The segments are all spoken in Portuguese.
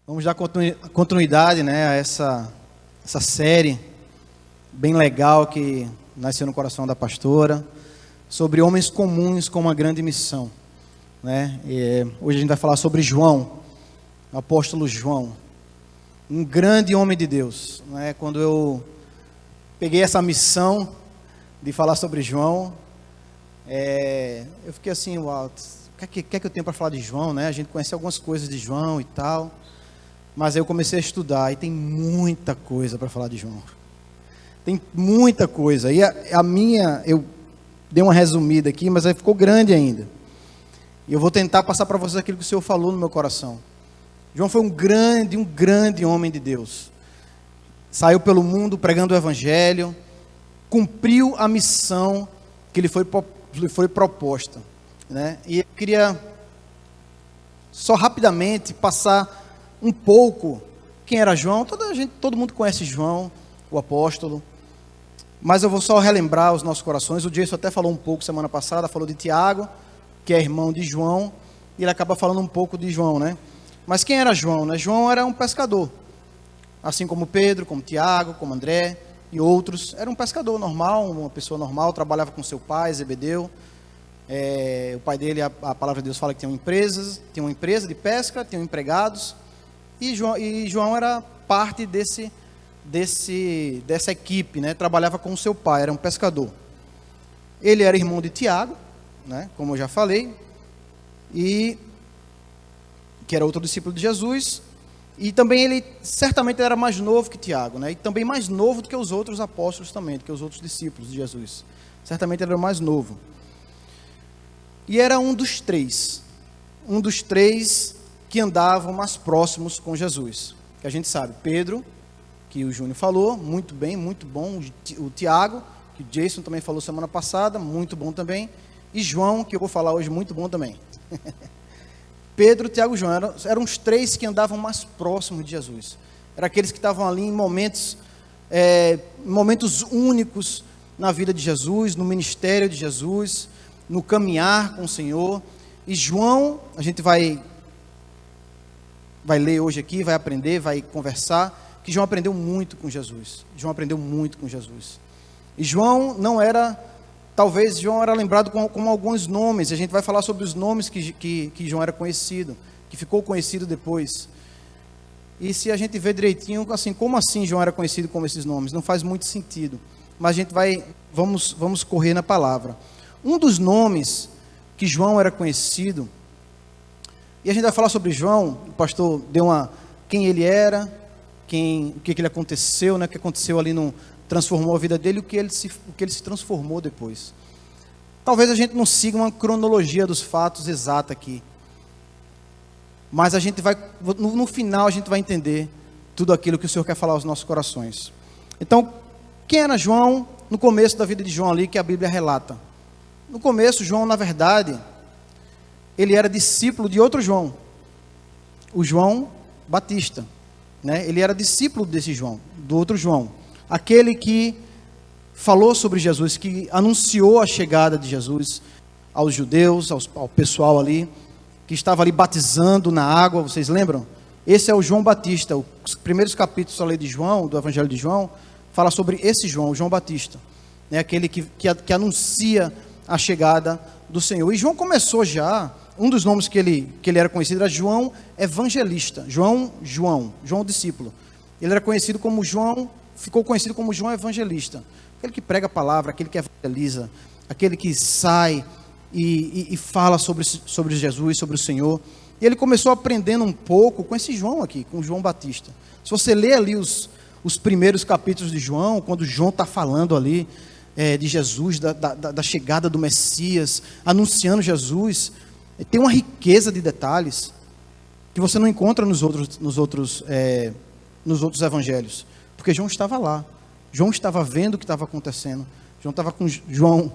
Vamos dar continuidade, né, a essa série bem legal que nasceu no coração da pastora, sobre homens comuns com uma grande missão, né? Hoje a gente vai falar sobre João, o apóstolo João, um grande homem de Deus, né? Quando eu peguei essa missão de falar sobre João, eu fiquei assim, uau, o que é que eu tenho para falar de João, né? A gente conhece algumas coisas de João e tal. Mas aí eu comecei a estudar e tem muita coisa para falar de João. Tem muita coisa. E a minha, eu dei uma resumida aqui, mas aí ficou grande ainda. E eu vou tentar passar para vocês aquilo que o Senhor falou no meu coração. João foi um grande homem de Deus. Saiu pelo mundo pregando o Evangelho, cumpriu a missão que lhe foi proposta, né? E eu queria só rapidamente passar um pouco quem era João. Todo mundo conhece João, o apóstolo, mas eu vou só relembrar os nossos corações. O Jason até falou um pouco semana passada, falou de Tiago, que é irmão de João, e ele acaba falando um pouco de João, né? Mas quem era João, né? João era um pescador, assim como Pedro, como Tiago, como André e outros. Era um pescador normal, uma pessoa normal, trabalhava com seu pai, Zebedeu. O pai dele, a palavra de Deus fala que tinha uma empresa de pesca, tinham empregados. E João era parte dessa equipe, né? Trabalhava com o seu pai, era um pescador. Ele era irmão de Tiago, né? Como eu já falei, e que era outro discípulo de Jesus. E também ele certamente era mais novo que Tiago, né? E também mais novo do que os outros apóstolos também, do que os outros discípulos de Jesus. Certamente ele era mais novo. E era um dos três que andavam mais próximos com Jesus, que a gente sabe, Pedro, que o Júnior falou, muito bem, muito bom, o Tiago, que o Jason também falou semana passada, muito bom também, e João, que eu vou falar hoje, muito bom também. Pedro, Tiago e João, eram os três que andavam mais próximos de Jesus, eram aqueles que estavam ali em momentos únicos na vida de Jesus, no ministério de Jesus, no caminhar com o Senhor. E João, a gente vai ler hoje aqui, vai aprender, vai conversar, que João aprendeu muito com Jesus. E João talvez João era lembrado com alguns nomes. A gente vai falar sobre os nomes que João era conhecido, que ficou conhecido depois. E se a gente ver direitinho, assim, como assim João era conhecido com esses nomes? Não faz muito sentido. Mas a gente vamos correr na palavra. Um dos nomes que João era conhecido, e a gente vai falar sobre João, o pastor deu quem ele era, o que ele aconteceu, né? O que aconteceu ali, transformou a vida dele, o que ele se transformou depois. Talvez a gente não siga uma cronologia dos fatos exata aqui, mas a gente vai, no final a gente vai entender tudo aquilo que o Senhor quer falar aos nossos corações. Então, quem era João no começo da vida de João ali, que a Bíblia relata? No começo, João, na verdade, ele era discípulo de outro João, o João Batista, né? Ele era discípulo desse João, do outro João, aquele que falou sobre Jesus, que anunciou a chegada de Jesus aos judeus, ao pessoal ali, que estava ali batizando na água. Vocês lembram? Esse é o João Batista. Os primeiros capítulos da lei de João, do Evangelho de João, fala sobre esse João, o João Batista, né? Aquele que anuncia a chegada do Senhor. E João começou já, um dos nomes que ele era conhecido era João Evangelista, João discípulo. Ele era conhecido como João, ficou conhecido como João Evangelista, aquele que prega a palavra, aquele que evangeliza, aquele que sai e fala sobre Jesus, sobre o Senhor. E ele começou aprendendo um pouco com esse João aqui, com João Batista. Se você ler ali os primeiros capítulos de João, quando João está falando ali de Jesus, da chegada do Messias, anunciando Jesus, tem uma riqueza de detalhes que você não encontra nos outros evangelhos, porque João estava lá, João estava vendo o que estava acontecendo. João estava com João,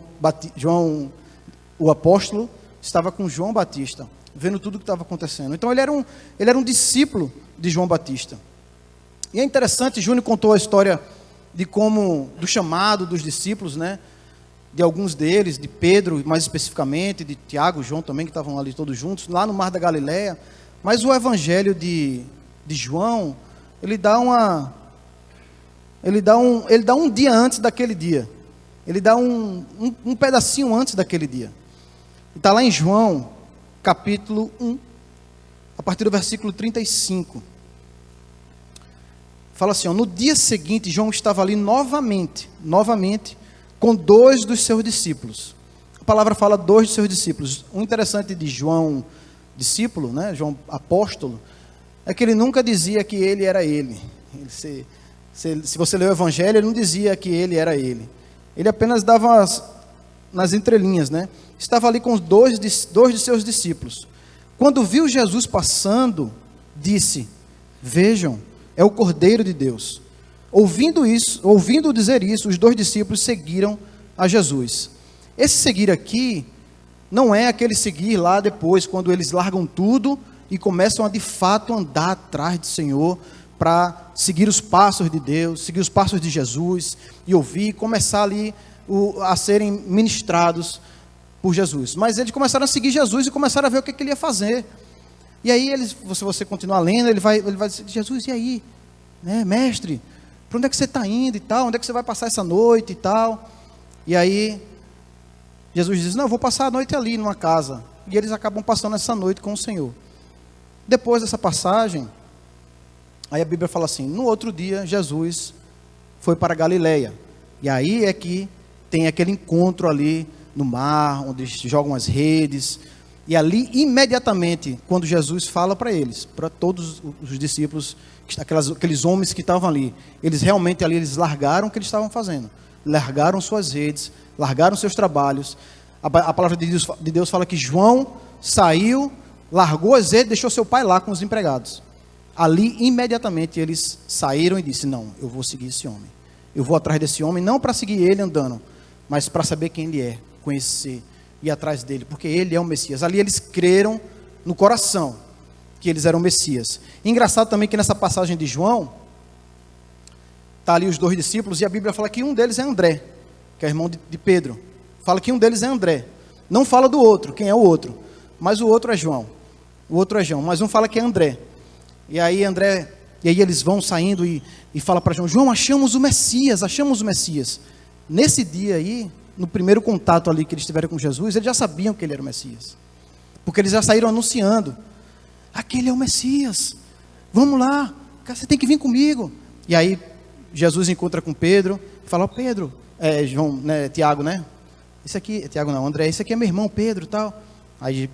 o apóstolo, estava com João Batista, vendo tudo o que estava acontecendo. Então ele era um discípulo de João Batista. E é interessante, Júnior contou a história do chamado dos discípulos, né? De alguns deles, de Pedro, mais especificamente, de Tiago, João também, que estavam ali todos juntos, lá no Mar da Galileia. Mas o evangelho de de João, ele dá um dia antes daquele dia. Ele dá um pedacinho antes daquele dia. Está lá em João, capítulo 1, a partir do versículo 35. Fala assim, ó, no dia seguinte, João estava ali novamente, com 2 dos seus discípulos. A palavra fala 2 dos seus discípulos. O interessante de João, discípulo, né, João apóstolo, é que ele nunca dizia que ele era ele. Se você ler o Evangelho, ele não dizia que ele era ele. Ele apenas dava nas entrelinhas, né? Estava ali com 2 de seus discípulos. Quando viu Jesus passando, disse, vejam, é o Cordeiro de Deus. Ouvindo dizer isso, os 2 discípulos seguiram a Jesus. Esse seguir aqui não é aquele seguir lá depois, quando eles largam tudo e começam a de fato andar atrás do Senhor, para seguir os passos de Deus, seguir os passos de Jesus, e ouvir, começar ali a serem ministrados por Jesus. Mas eles começaram a seguir Jesus e começaram a ver o que ele ia fazer. E aí, se você continuar lendo, ele vai dizer, Jesus, e aí? Né, mestre, para onde é que você está indo e tal? Onde é que você vai passar essa noite e tal? E aí, Jesus diz, não, eu vou passar a noite ali numa casa. E eles acabam passando essa noite com o Senhor. Depois dessa passagem, aí a Bíblia fala assim, no outro dia, Jesus foi para Galileia. E aí é que tem aquele encontro ali no mar, onde eles jogam as redes. E ali, imediatamente, quando Jesus fala para eles, para todos os discípulos, aqueles homens que estavam ali, eles realmente ali, eles largaram o que eles estavam fazendo. Largaram suas redes, largaram seus trabalhos. A palavra de Deus fala que João saiu, largou as redes, deixou seu pai lá com os empregados. Ali, imediatamente, eles saíram e disseram, não, eu vou seguir esse homem. Eu vou atrás desse homem, não para seguir ele andando, mas para saber quem ele é, conhecer, ir atrás dele, porque ele é o Messias. Ali eles creram no coração que eles eram o Messias. E engraçado também que nessa passagem de João, está ali os 2 discípulos, e a Bíblia fala que um deles é André, que é irmão de Pedro. Fala que um deles é André. Não fala do outro, quem é o outro, mas o outro é João. O outro é João, mas um fala que é André. E aí eles vão saindo e fala para João, João, achamos o Messias. Nesse dia aí, no primeiro contato ali que eles tiveram com Jesus, eles já sabiam que ele era o Messias. Porque eles já saíram anunciando, aquele é o Messias, vamos lá, você tem que vir comigo. E aí Jesus encontra com Pedro, e fala, Pedro, João, né, Tiago, né? Esse aqui, Tiago não, André, esse aqui é meu irmão Pedro e tal. Aí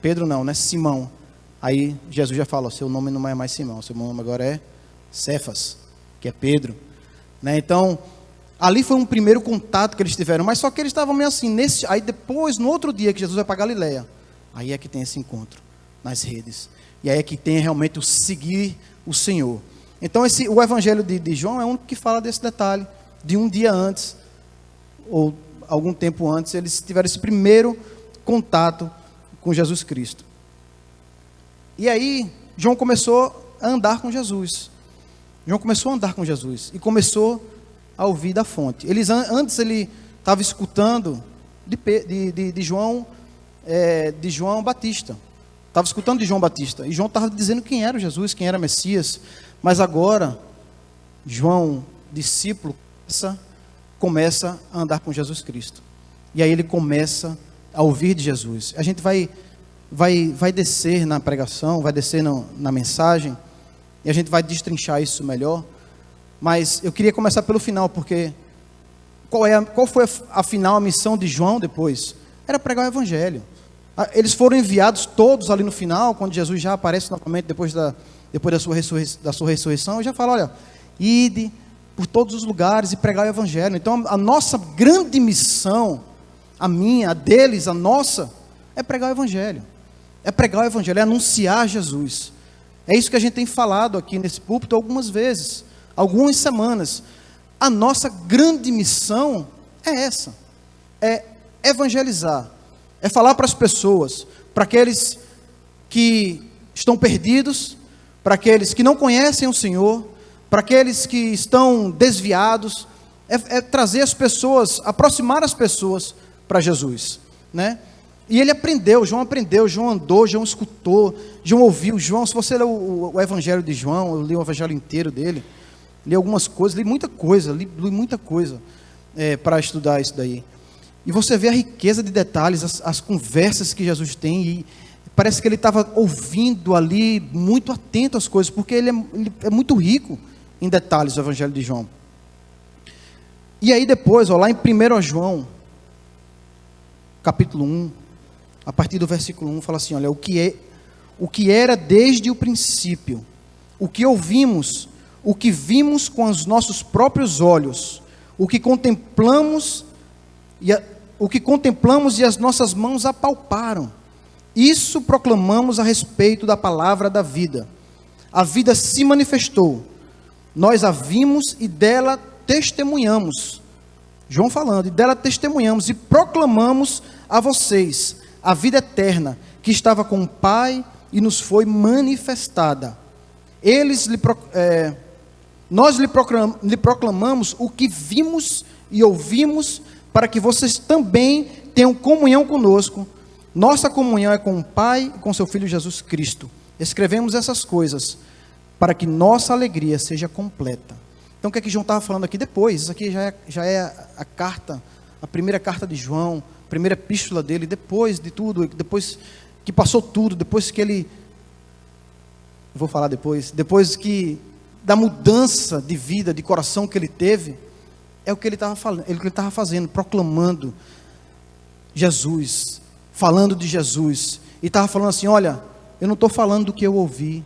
Pedro não, né, Simão. Aí Jesus já fala, seu nome não é mais Simão, seu nome agora é Cefas, que é Pedro, né? Então, ali foi um primeiro contato que eles tiveram, mas só que eles estavam meio assim, aí depois, no outro dia que Jesus vai para Galileia, aí é que tem esse encontro, nas redes, e aí é que tem realmente o seguir o Senhor. Então, o Evangelho de João é o único que fala desse detalhe, de um dia antes, ou algum tempo antes, eles tiveram esse primeiro contato com Jesus Cristo. E aí, João começou a andar com Jesus. E começou a ouvir da fonte. Antes ele estava escutando de João Batista. Estava escutando de João Batista. E João estava dizendo quem era Jesus, quem era Messias. Mas agora, João, discípulo, começa a andar com Jesus Cristo. E aí ele começa a ouvir de Jesus. A gente vai descer na pregação, vai descer na mensagem, e a gente vai destrinchar isso melhor, mas eu queria começar pelo final, porque qual foi afinal a missão de João depois? Era pregar o Evangelho. Eles foram enviados todos ali no final, quando Jesus já aparece novamente depois da sua ressurreição, e já fala, olha, ide por todos os lugares e pregar o Evangelho. Então a nossa grande missão, a minha, a deles, a nossa, é pregar o Evangelho. É pregar o Evangelho, é anunciar Jesus. É isso que a gente tem falado aqui nesse púlpito algumas vezes, algumas semanas. A nossa grande missão é essa, é evangelizar, é falar para as pessoas, para aqueles que estão perdidos, para aqueles que não conhecem o Senhor, para aqueles que estão desviados, é trazer as pessoas, aproximar as pessoas para Jesus, né? E ele aprendeu, João andou, João escutou, João ouviu. João, se você ler o Evangelho de João, eu li o Evangelho inteiro dele, li algumas coisas, li muita coisa para estudar isso daí. E você vê a riqueza de detalhes, as conversas que Jesus tem, e parece que ele estava ouvindo ali, muito atento às coisas, porque ele é muito rico em detalhes, o Evangelho de João. E aí depois, lá em 1 João, capítulo 1, a partir do versículo 1, fala assim, olha, o que era desde o princípio, o que ouvimos, o que vimos com os nossos próprios olhos, o que contemplamos e as nossas mãos apalparam. Isso proclamamos a respeito da palavra da vida. A vida se manifestou, nós a vimos e dela testemunhamos. João falando, e dela testemunhamos e proclamamos a vocês a vida eterna, que estava com o Pai e nos foi manifestada. Nós lhe proclamamos o que vimos e ouvimos, para que vocês também tenham comunhão conosco. Nossa comunhão é com o Pai e com seu Filho Jesus Cristo. Escrevemos essas coisas para que nossa alegria seja completa. Então o que é que João estava falando aqui depois? Isso aqui já é a carta, a primeira carta de João, a primeira epístola dele, depois de tudo, depois que passou tudo, depois que ele... Vou falar depois que da mudança de vida, de coração que ele teve, é o que ele estava falando, ele estava fazendo, proclamando Jesus, falando de Jesus, e estava falando assim, olha, eu não estou falando do que eu ouvi,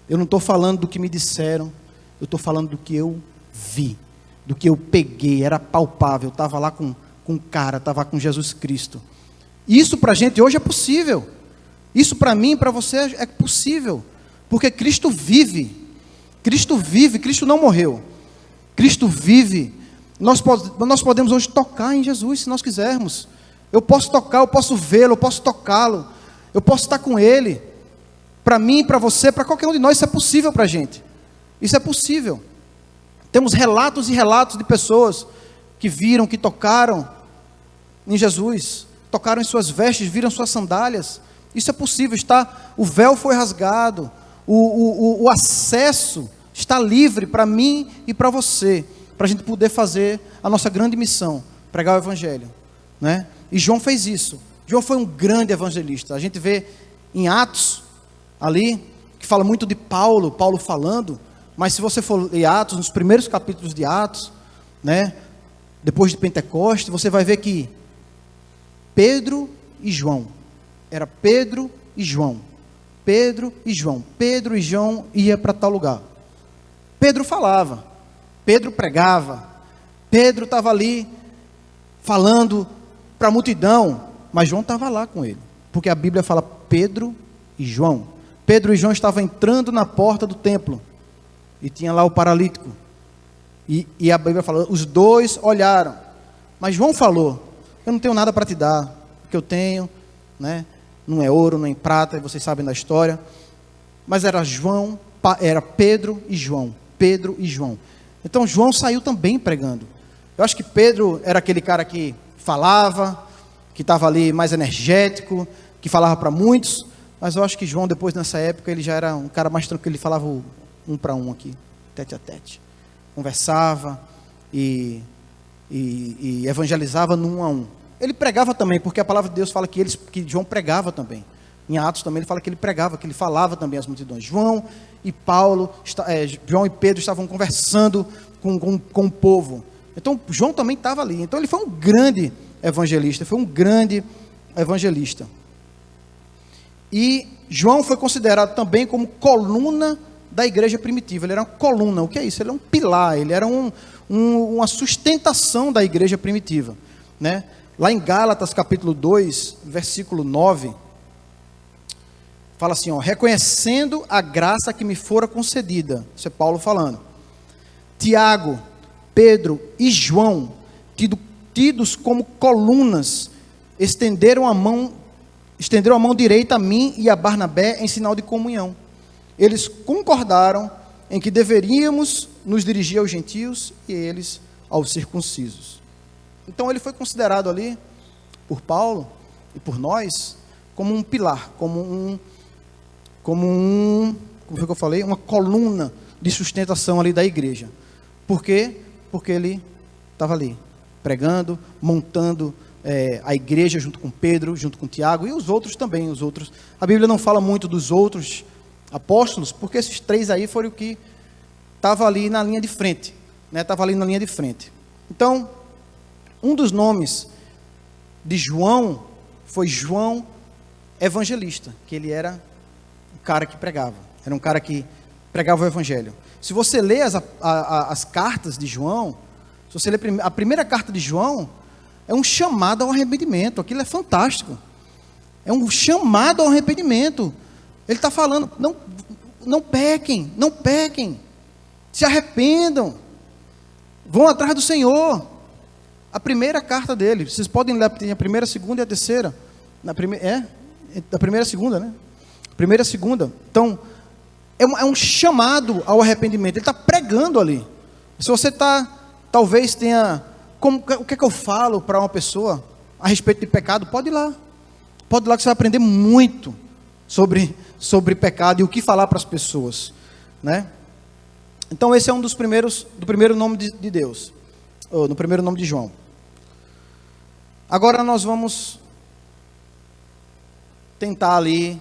eu não estou falando do que me disseram, eu estou falando do que eu vi, do que eu peguei, era palpável, estava lá com o cara, estava com Jesus Cristo. Isso para a gente hoje é possível, isso para mim, para você é possível, porque Cristo vive, Cristo não morreu, Cristo vive. Nós podemos hoje tocar em Jesus, se nós quisermos. Eu posso tocar, eu posso vê-lo, eu posso tocá-lo, eu posso estar com Ele. Para mim, para você, para qualquer um de nós, isso é possível para a gente. Isso é possível. Temos relatos e relatos de pessoas que viram, que tocaram em Jesus, tocaram em suas vestes, viram suas sandálias. Isso é possível, o véu foi rasgado, o acesso está livre para mim e para você, para a gente poder fazer a nossa grande missão, pregar o Evangelho, né? E João fez isso. João foi um grande evangelista. A gente vê em Atos, ali, que fala muito de Paulo falando, mas se você for ler Atos, nos primeiros capítulos de Atos, né, depois de Pentecostes, você vai ver que Pedro e João, era Pedro e João, Pedro e João ia para tal lugar. Pedro falava, Pedro pregava, Pedro estava ali falando para a multidão, mas João estava lá com ele, porque a Bíblia fala Pedro e João. Pedro e João estavam entrando na porta do templo, e tinha lá o paralítico, e a Bíblia fala, os dois olharam, mas João falou, eu não tenho nada para te dar, o que eu tenho, né, não é ouro, não é prata, vocês sabem da história, mas era Pedro e João, então João saiu também pregando. Eu acho que Pedro era aquele cara que falava, que estava ali mais energético, que falava para muitos, mas eu acho que João, depois nessa época, ele já era um cara mais tranquilo, ele falava um para um aqui, tete a tete, conversava e evangelizava num a um. Ele pregava também, porque a palavra de Deus fala que João pregava também. Em Atos também ele fala que ele pregava, que ele falava também às multidões. João e Pedro estavam conversando com o povo. Então João também estava ali. Então ele foi um grande evangelista, E João foi considerado também como coluna da igreja primitiva. Ele era uma coluna. O que é isso? Ele é um pilar, ele era uma sustentação da igreja primitiva, né? Lá em Gálatas capítulo 2, versículo 9, fala assim, reconhecendo a graça que me fora concedida, isso é Paulo falando, Tiago, Pedro e João, tidos como colunas, estenderam a mão direita a mim e a Barnabé em sinal de comunhão. Eles concordaram em que deveríamos nos dirigir aos gentios e eles aos circuncisos. Então ele foi considerado ali, por Paulo, e por nós, como um pilar, como foi que eu falei? Uma coluna de sustentação ali da igreja. Por quê? Porque ele estava ali, pregando, montando a igreja junto com Pedro, junto com Tiago, e os outros também, os outros. A Bíblia não fala muito dos outros apóstolos, porque esses 3 aí foram o que estava ali na linha de frente, né? Estava ali na linha de frente. Então, um dos nomes de João foi João Evangelista, que ele era um cara que pregava, era um cara que pregava o Evangelho. Se você lê as cartas de João, se você lê a primeira carta de João, é um chamado ao arrependimento. Aquilo é fantástico. É um chamado ao arrependimento. Ele está falando, não pequem, não pequem, se arrependam, vão atrás do Senhor. A primeira carta dele, vocês podem ler, tem a primeira, a segunda e a terceira. A primeira e a segunda, né? A primeira e a segunda. Então, é um chamado ao arrependimento. Ele está pregando ali. Se você talvez tenha, o que é que eu falo para uma pessoa a respeito de pecado? Pode ir lá. Pode ir lá que você vai aprender muito sobre pecado e o que falar para as pessoas, né? Então esse é um do primeiro nome de Deus, ou no primeiro nome de João. Agora nós vamos tentar ali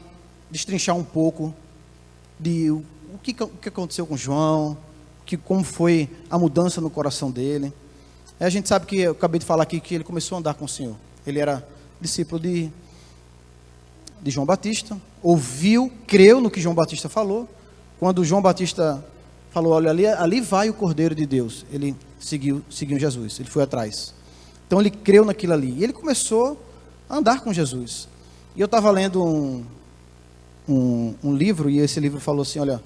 destrinchar um pouco de o que aconteceu com João, como foi a mudança no coração dele. A gente sabe que eu acabei de falar aqui que ele começou a andar com o Senhor. Ele era discípulo de João Batista, ouviu, creu no que João Batista falou. Quando João Batista falou, olha, ali vai o Cordeiro de Deus, ele seguiu Jesus, ele foi atrás. Então ele creu naquilo ali, e ele começou a andar com Jesus. E eu estava lendo um livro, e esse livro falou assim, olha,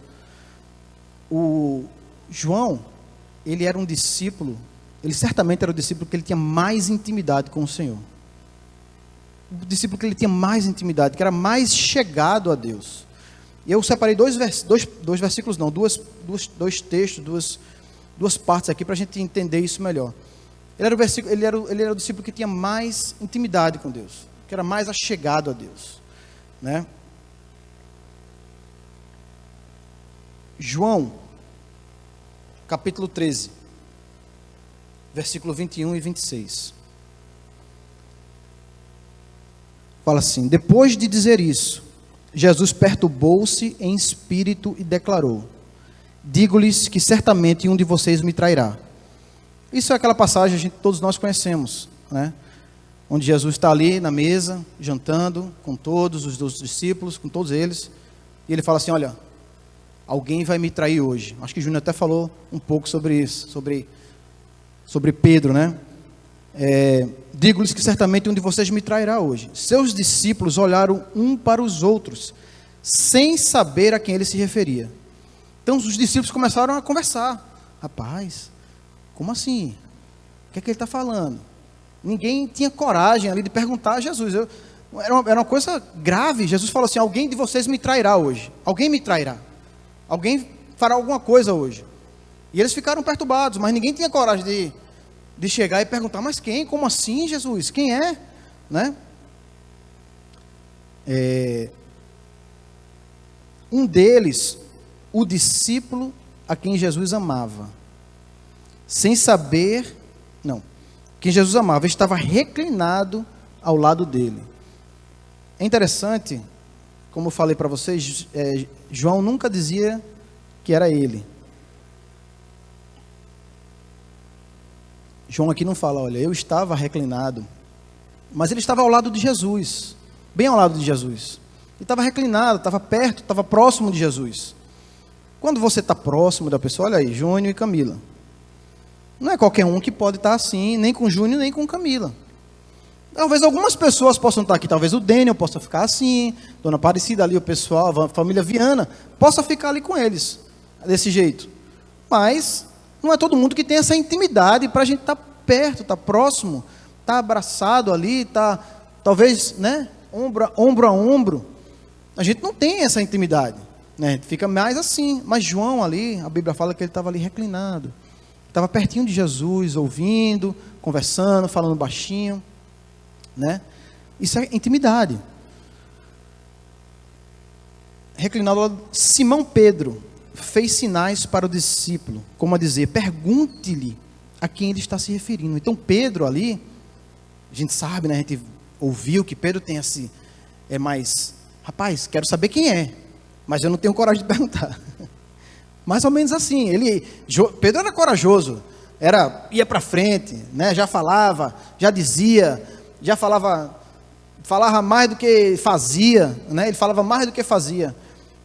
o João, ele era um discípulo, ele certamente era o discípulo que ele tinha mais intimidade com o Senhor. O discípulo que ele tinha mais intimidade, que era mais chegado a Deus. E eu separei dois versículos, não, dois textos, duas partes aqui para a gente entender isso melhor. Ele era o discípulo que tinha mais intimidade com Deus, que era mais achegado a Deus, né? João, capítulo 13, versículo 21 e 26. Fala assim: depois de dizer isso, Jesus perturbou-se em espírito e declarou: digo-lhes que certamente um de vocês me trairá. Isso é aquela passagem que todos nós conhecemos, né? Onde Jesus está ali na mesa, jantando com todos os 12 discípulos, com todos eles, e ele fala assim: olha, alguém vai me trair hoje. Acho que Júnior até falou um pouco sobre isso, sobre Pedro, né? Digo-lhes que certamente um de vocês me trairá hoje. Seus discípulos olharam um para os outros, sem saber a quem ele se referia. Então os discípulos começaram a conversar. Rapaz, como assim? O que é que ele está falando? Ninguém tinha coragem ali de perguntar a Jesus. Era uma coisa grave. Jesus falou assim: alguém de vocês me trairá hoje. Alguém me trairá. Alguém fará alguma coisa hoje. E eles ficaram perturbados, mas ninguém tinha coragem de chegar e perguntar: mas quem? Como assim, Jesus? Quem é? Né? Um deles, o discípulo a quem Jesus amava, sem saber, quem Jesus amava, estava reclinado ao lado dele. É interessante, como eu falei para vocês, João nunca dizia que era ele. João aqui não fala, olha, eu estava reclinado, mas ele estava ao lado de Jesus, bem ao lado de Jesus. Ele estava reclinado, estava perto, estava próximo de Jesus. Quando você está próximo da pessoa, olha aí, Júnior e Camila. Não é qualquer um que pode estar assim, nem com Júnior, nem com Camila. Talvez algumas pessoas possam estar aqui, talvez o Daniel possa ficar assim, Dona Aparecida ali, o pessoal, a família Viana, possa ficar ali com eles, desse jeito. Mas não é todo mundo que tem essa intimidade para a gente estar perto, estar próximo, estar abraçado ali, talvez, né, ombro a ombro. A gente não tem essa intimidade, né? A gente fica mais assim. Mas João ali, a Bíblia fala que ele estava ali reclinado, estava pertinho de Jesus, ouvindo, conversando, falando baixinho, né? Isso é intimidade. Reclinado ao lado, Simão Pedro fez sinais para o discípulo, como a dizer, pergunte-lhe a quem ele está se referindo. Então Pedro ali, a gente sabe, né, a gente ouviu que Pedro tem assim, rapaz, quero saber quem é, mas eu não tenho coragem de perguntar. Mais ou menos assim, Pedro era corajoso, ia para frente, né, já falava, já dizia, já falava mais do que fazia, né, ele falava mais do que fazia.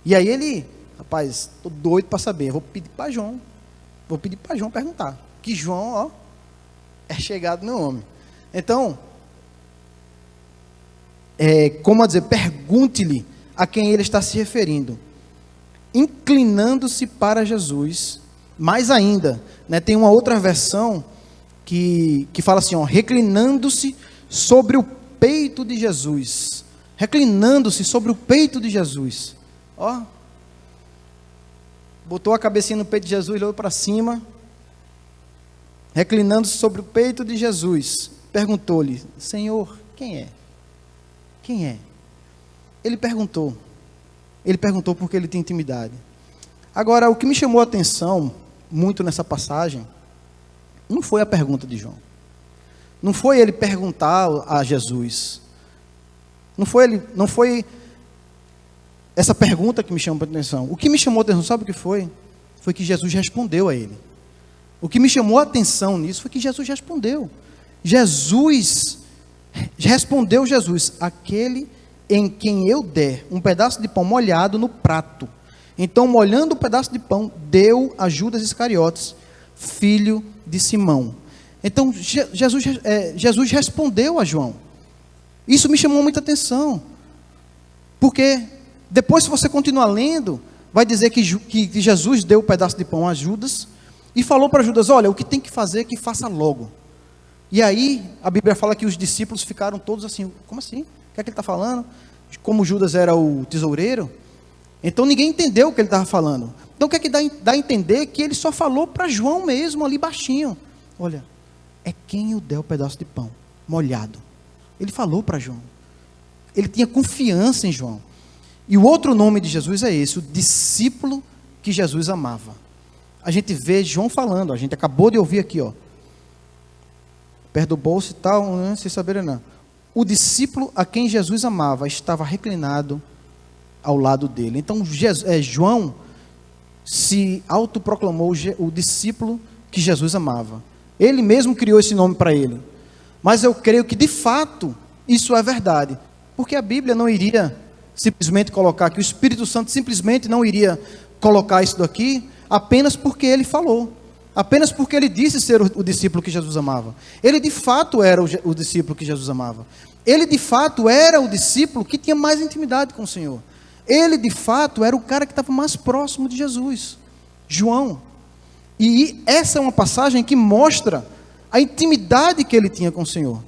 E aí rapaz, estou doido para saber, vou pedir para João perguntar, que João, é chegado no homem. Então, como a dizer, pergunte-lhe a quem ele está se referindo, inclinando-se para Jesus. Mais ainda, né, tem uma outra versão que fala assim, reclinando-se sobre o peito de Jesus, reclinando-se sobre o peito de Jesus, botou a cabecinha no peito de Jesus, olhou para cima, reclinando-se sobre o peito de Jesus, perguntou-lhe, Senhor, quem é? Quem é? Ele perguntou porque ele tem intimidade. Agora, o que me chamou a atenção muito nessa passagem, não foi a pergunta de João, não foi ele perguntar a Jesus, não foi essa pergunta que me chamou a atenção. O que me chamou a atenção, sabe o que foi? Foi que Jesus respondeu a ele. O que me chamou a atenção nisso foi que Jesus respondeu. Respondeu Jesus, aquele em quem eu der um pedaço de pão molhado no prato. Então, molhando o pedaço de pão, deu a Judas Iscariotes, filho de Simão. Então, Jesus respondeu a João. Isso me chamou muita atenção. Porque depois, se você continuar lendo, vai dizer que Jesus deu o pedaço de pão a Judas e falou para Judas, olha, o que tem que fazer é que faça logo. E aí, a Bíblia fala que os discípulos ficaram todos assim, como assim? O que é que ele está falando? Como Judas era o tesoureiro, então ninguém entendeu o que ele estava falando. Então o que é que dá a entender? Que ele só falou para João mesmo, ali baixinho. Olha, é quem eu der o pedaço de pão molhado. Ele falou para João. Ele tinha confiança em João. E o outro nome de Jesus é esse, o discípulo que Jesus amava. A gente vê João falando, a gente acabou de ouvir aqui, perto do bolso e tal, sem saber não. O discípulo a quem Jesus amava estava reclinado ao lado dele. Então João se autoproclamou o discípulo que Jesus amava. Ele mesmo criou esse nome para ele. Mas eu creio que de fato isso é verdade, porque a Bíblia não iria simplesmente colocar aqui, o Espírito Santo simplesmente não iria colocar isso daqui apenas porque ele falou, apenas porque ele disse ser o discípulo que Jesus amava. Ele de fato era o discípulo que Jesus amava. Ele de fato era o discípulo que tinha mais intimidade com o Senhor. Ele de fato era o cara que estava mais próximo de Jesus, João. E essa é uma passagem que mostra a intimidade que ele tinha com o Senhor.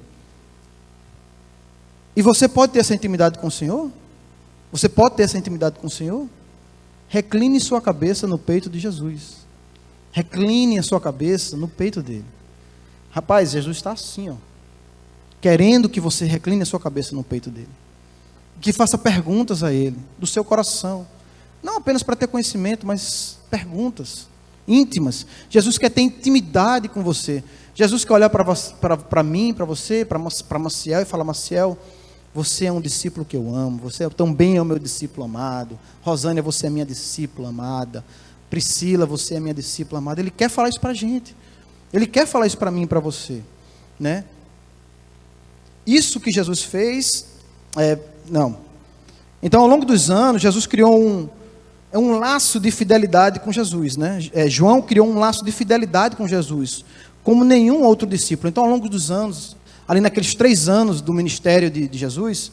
E você pode ter essa intimidade com o Senhor? Você pode ter essa intimidade com o Senhor? Recline sua cabeça no peito de Jesus. Recline a sua cabeça no peito dele. Rapaz, Jesus está assim, querendo que você recline a sua cabeça no peito dele. Que faça perguntas a ele, do seu coração. Não apenas para ter conhecimento, mas perguntas íntimas. Jesus quer ter intimidade com você. Jesus quer olhar para mim, para você, para Maciel e falar, Maciel, você é um discípulo que eu amo, você também é o meu discípulo amado. Rosânia, você é minha discípula amada. Priscila, você é minha discípula amada. Ele quer falar isso para a gente. Ele quer falar isso para mim e para você, né? Isso que Jesus fez, Então, ao longo dos anos, Jesus criou um laço de fidelidade com Jesus, né? João criou um laço de fidelidade com Jesus, como nenhum outro discípulo. Então, ao longo dos anos, ali naqueles 3 anos do ministério de Jesus,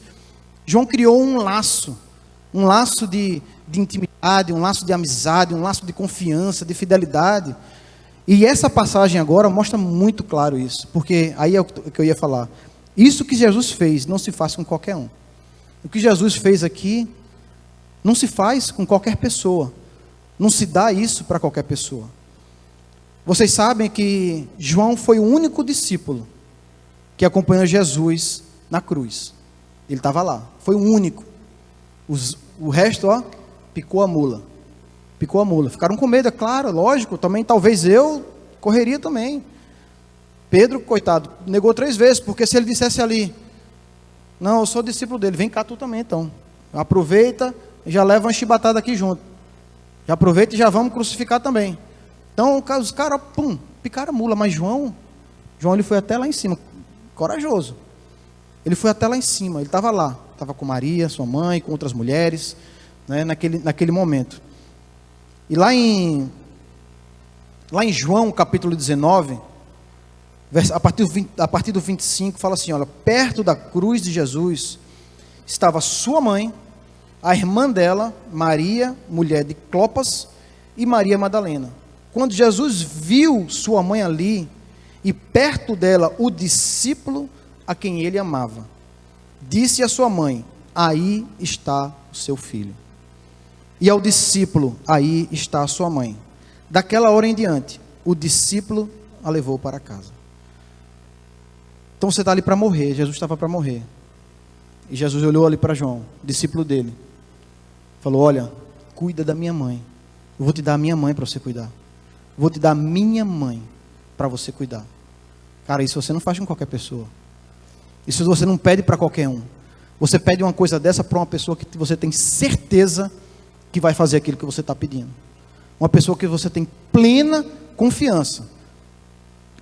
João criou um laço de intimidade, um laço de amizade, um laço de confiança, de fidelidade. E essa passagem agora mostra muito claro isso, porque aí é o que eu ia falar. Isso que Jesus fez não se faz com qualquer um. O que Jesus fez aqui não se faz com qualquer pessoa. Não se dá isso para qualquer pessoa. Vocês sabem que João foi o único discípulo que acompanhou Jesus na cruz. Ele estava lá, foi o único. O resto, picou a mula. Picou a mula. Ficaram com medo, é claro, lógico. Também, talvez eu correria também. Pedro, coitado, negou 3 vezes, porque se ele dissesse ali, não, eu sou discípulo dele, vem cá tu também então. Aproveita e já leva uma chibatada aqui junto. Já aproveita e já vamos crucificar também. Então os caras, picaram a mula. Mas João ele foi até lá em cima, corajoso. Ele foi até lá em cima, ele estava lá. Estava com Maria, sua mãe, com outras mulheres, né, naquele momento. E lá em João, capítulo 19, a partir do 25, fala assim, olha, perto da cruz de Jesus, estava sua mãe, a irmã dela, Maria, mulher de Clopas, e Maria Madalena. Quando Jesus viu sua mãe ali, e perto dela o discípulo a quem ele amava, disse a sua mãe, aí está o seu filho. E ao discípulo, aí está a sua mãe. Daquela hora em diante, o discípulo a levou para casa. Então você está ali para morrer, Jesus estava para morrer. E Jesus olhou ali para João, discípulo dele. Falou, olha, cuida da minha mãe. Eu vou te dar a minha mãe para você cuidar. Vou te dar a minha mãe para você cuidar. Cara, isso você não faz com qualquer pessoa. Isso você não pede para qualquer um. Você pede uma coisa dessa para uma pessoa que você tem certeza que vai fazer aquilo que você está pedindo. Uma pessoa que você tem plena confiança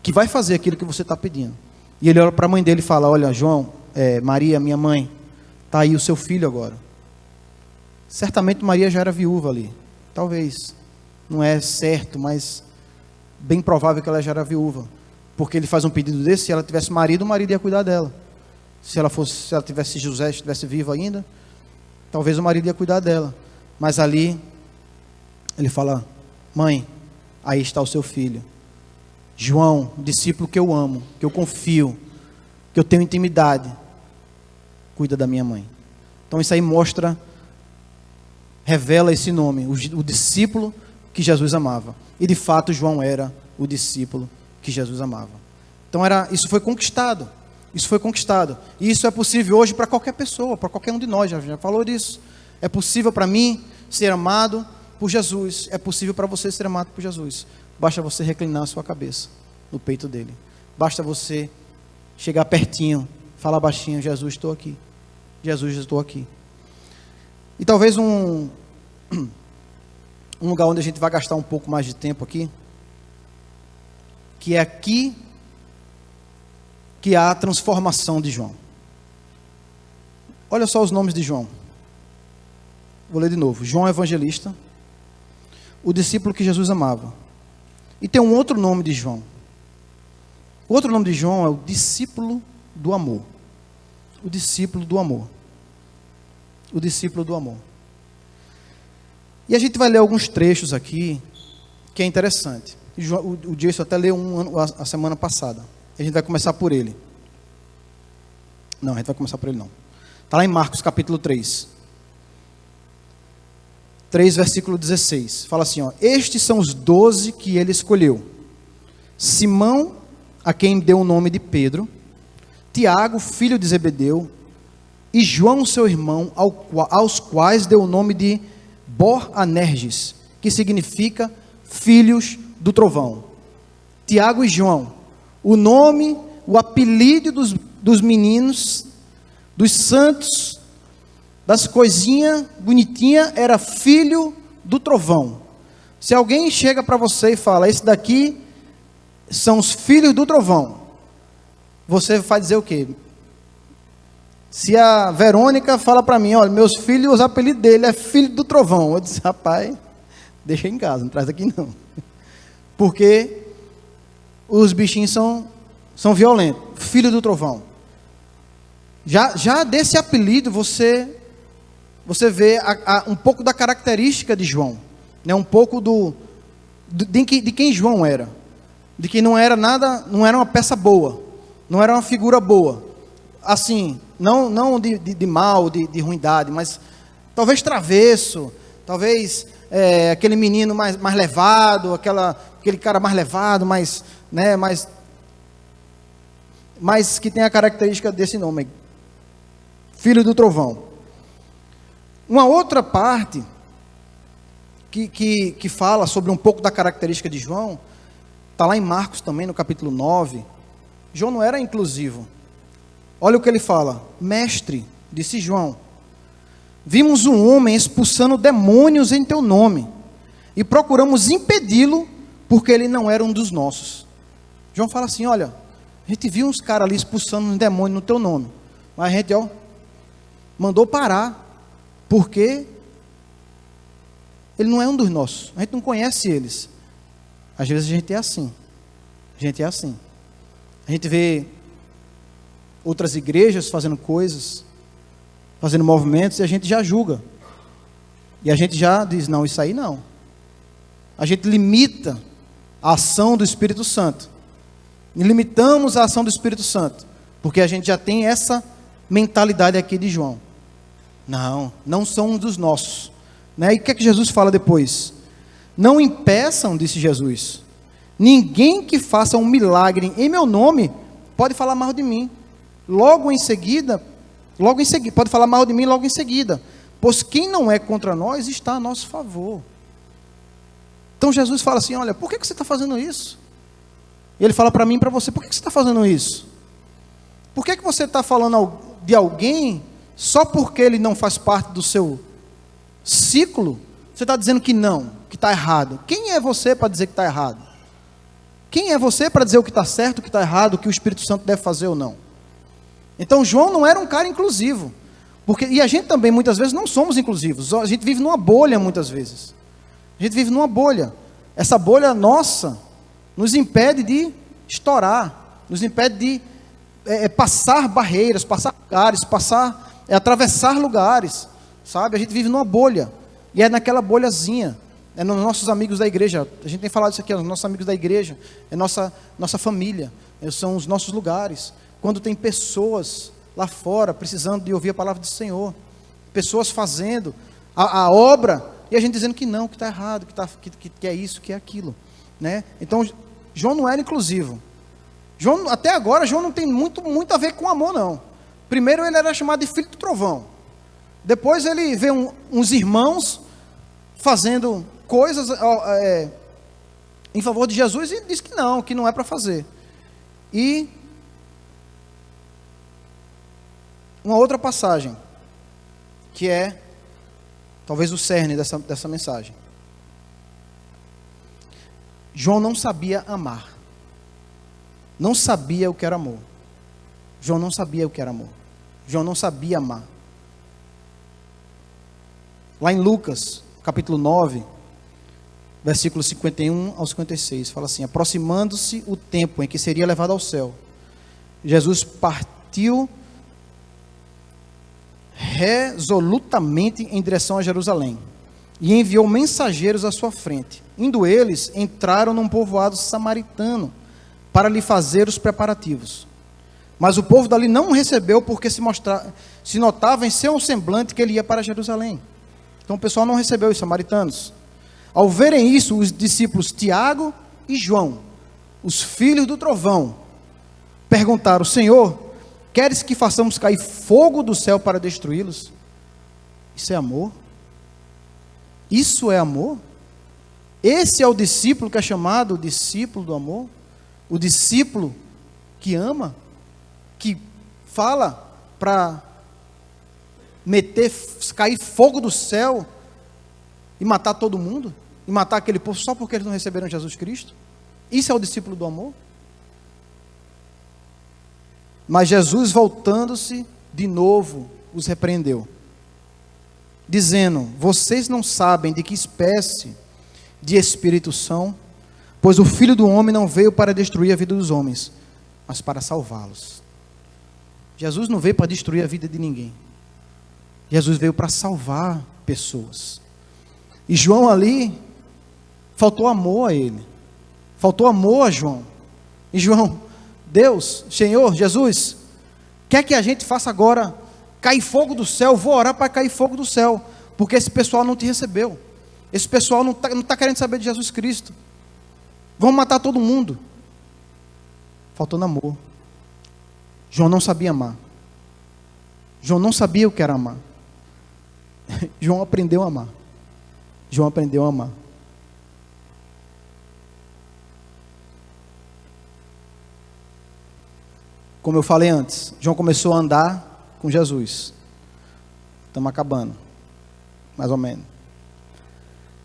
que vai fazer aquilo que você está pedindo. E ele olha para a mãe dele e fala, olha, João, Maria, minha mãe, está aí o seu filho agora. Certamente Maria já era viúva ali. Talvez, não é certo, mas bem provável que ela já era viúva. Porque ele faz um pedido desse, se ela tivesse marido, o marido ia cuidar dela. Se ela tivesse José, estivesse vivo ainda, talvez o marido ia cuidar dela. Mas ali, ele fala, mãe, aí está o seu filho. João, discípulo que eu amo, que eu confio, que eu tenho intimidade, cuida da minha mãe. Então isso aí revela esse nome, o discípulo que Jesus amava. E de fato João era o discípulo que Jesus amava. Então isso foi conquistado. Isso foi conquistado. E isso é possível hoje para qualquer pessoa, para qualquer um de nós, já falou disso. É possível para mim ser amado por Jesus. É possível para você ser amado por Jesus. Basta você reclinar a sua cabeça no peito dele. Basta você chegar pertinho, falar baixinho, Jesus, estou aqui. Jesus, estou aqui. E talvez um lugar onde a gente vai gastar um pouco mais de tempo aqui, que é aqui que há a transformação de João. Olha só os nomes de João. Vou ler de novo. João Evangelista, o discípulo que Jesus amava. E tem um outro nome de João. O outro nome de João é o discípulo do amor. O discípulo do amor. O discípulo do amor. E a gente vai ler alguns trechos aqui que é interessante. O Jason até leu a semana passada. A gente vai começar por ele. Não, a gente vai começar por ele não. Está lá em Marcos capítulo 3. 3, versículo 16. Fala assim, estes são os 12 que ele escolheu. Simão, a quem deu o nome de Pedro. Tiago, filho de Zebedeu. E João, seu irmão, aos quais deu o nome de Boanerges, que significa filhos do trovão. Tiago e João. O nome, o apelido dos meninos, dos santos, das coisinhas bonitinhas, era filho do trovão. Se alguém chega para você e fala, esse daqui são os filhos do trovão, você vai dizer o quê? Se a Verônica fala para mim, olha, meus filhos, o apelido dele é filho do trovão, eu disse, rapaz, deixa em casa, não traz aqui não. Porque os bichinhos são violentos. Filho do trovão. Já desse apelido você vê um pouco da característica de João, né? Um pouco de quem João era. De que não era nada, não era uma peça boa, não era uma figura boa. Assim, não de mal, de ruindade, mas talvez travesso, talvez aquele menino mais levado, aquele cara mais levado, mais que tem a característica desse nome, filho do trovão. Uma outra parte que fala sobre um pouco da característica de João, está lá em Marcos também, no capítulo 9. João não era inclusivo. Olha o que ele fala: mestre, disse João, vimos um homem expulsando demônios em teu nome, e procuramos impedi-lo, porque ele não era um dos nossos. João fala assim: olha, a gente viu uns caras ali expulsando um demônio no teu nome, mas a gente, mandou parar, porque ele não é um dos nossos, a gente não conhece eles. Às vezes a gente é assim, a gente vê outras igrejas fazendo coisas, fazendo movimentos, e a gente já julga, e a gente já diz: não, isso aí não. A gente limita a ação do Espírito Santo, e limitamos a ação do Espírito Santo, porque a gente já tem essa mentalidade aqui de João. Não são um dos nossos, né? E o que é que Jesus fala depois? Não impeçam, disse Jesus, ninguém que faça um milagre em meu nome pode falar mal de mim. Logo em seguida, pode falar mal de mim logo em seguida, pois quem não é contra nós está a nosso favor. Então Jesus fala assim: olha, por que você está fazendo isso? E ele fala para mim e para você: por que você está fazendo isso? Por que você está falando de alguém só porque ele não faz parte do seu ciclo? Você está dizendo que não, que está errado. Quem é você para dizer que está errado? Quem é você para dizer o que está certo, o que está errado, o que o Espírito Santo deve fazer ou não? Então João não era um cara inclusivo, e a gente também muitas vezes não somos inclusivos. A gente vive numa bolha muitas vezes. A gente vive numa bolha. Essa bolha nossa nos impede de estourar, nos impede de passar barreiras, passar lugares, atravessar lugares, sabe? A gente vive numa bolha, e é naquela bolhazinha, é nos nossos amigos da igreja. A gente tem falado isso aqui: os nossos amigos da igreja, é nossa família, são os nossos lugares. Quando tem pessoas lá fora precisando de ouvir a palavra do Senhor, pessoas fazendo a obra, e a gente dizendo que não, que está errado, que é isso, que é aquilo, né? Então João não era inclusivo. João, até agora, João não tem muito a ver com amor, não. Primeiro ele era chamado de filho do trovão, depois ele vê uns irmãos fazendo coisas em favor de Jesus, e diz que não é para fazer. E uma outra passagem, que é talvez o cerne dessa mensagem. João não sabia amar, não sabia o que era amor. João não sabia o que era amor. João não sabia amar. Lá em Lucas, capítulo 9, versículos 51 ao 56, fala assim: aproximando-se o tempo em que seria levado ao céu, Jesus partiu resolutamente em direção a Jerusalém, e enviou mensageiros à sua frente. Indo eles, entraram num povoado samaritano, para lhe fazer os preparativos. Mas o povo dali não o recebeu, porque se notava em seu semblante que ele ia para Jerusalém. Então o pessoal não recebeu os samaritanos. Ao verem isso, os discípulos Tiago e João, os filhos do trovão, perguntaram: Senhor, queres que façamos cair fogo do céu para destruí-los? Isso é amor? Isso é amor? Esse é o discípulo que é chamado discípulo do amor? O discípulo que ama, que fala para cair fogo do céu e matar todo mundo, e matar aquele povo só porque eles não receberam Jesus Cristo? Isso é o discípulo do amor? Mas Jesus, voltando-se de novo, os repreendeu, dizendo: vocês não sabem de que espécie de espírito são, pois o Filho do Homem não veio para destruir a vida dos homens, mas para salvá-los. Jesus não veio para destruir a vida de ninguém. Jesus veio para salvar pessoas. E João ali, faltou amor a ele. Faltou amor a João. E João: Deus, Senhor, Jesus, quer que a gente faça agora cair fogo do céu? Vou orar para cair fogo do céu, porque esse pessoal não te recebeu. Esse pessoal não está querendo saber de Jesus Cristo. Vão matar todo mundo. Faltando amor. João não sabia amar. João não sabia o que era amar. João aprendeu a amar. João aprendeu a amar. Como eu falei antes, João começou a andar com Jesus. Estamos acabando, mais ou menos.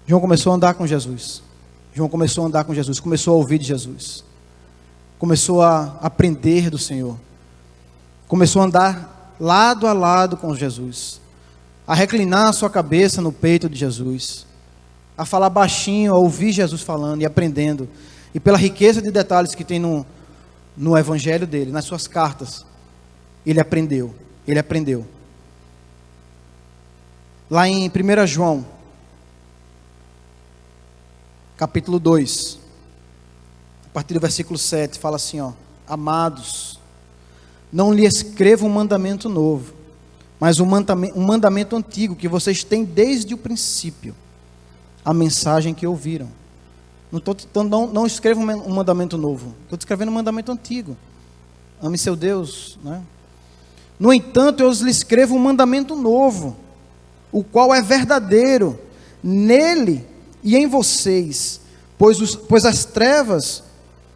João começou a andar com Jesus. João começou a andar com Jesus, começou a ouvir de Jesus. Começou a aprender do Senhor. Começou a andar lado a lado com Jesus. A reclinar a sua cabeça no peito de Jesus. A falar baixinho, a ouvir Jesus falando e aprendendo. E pela riqueza de detalhes que tem no evangelho dele, nas suas cartas, ele aprendeu. Ele aprendeu. Lá em 1 João, capítulo 2, a partir do versículo 7, fala assim, ó: amados, não lhe escrevo um mandamento novo, mas um mandamento antigo, que vocês têm desde o princípio, a mensagem que ouviram. Não escrevo um mandamento novo, estou escrevendo um mandamento antigo. Ame seu Deus, né? No entanto, eu lhes escrevo um mandamento novo, o qual é verdadeiro nele e em vocês, pois as trevas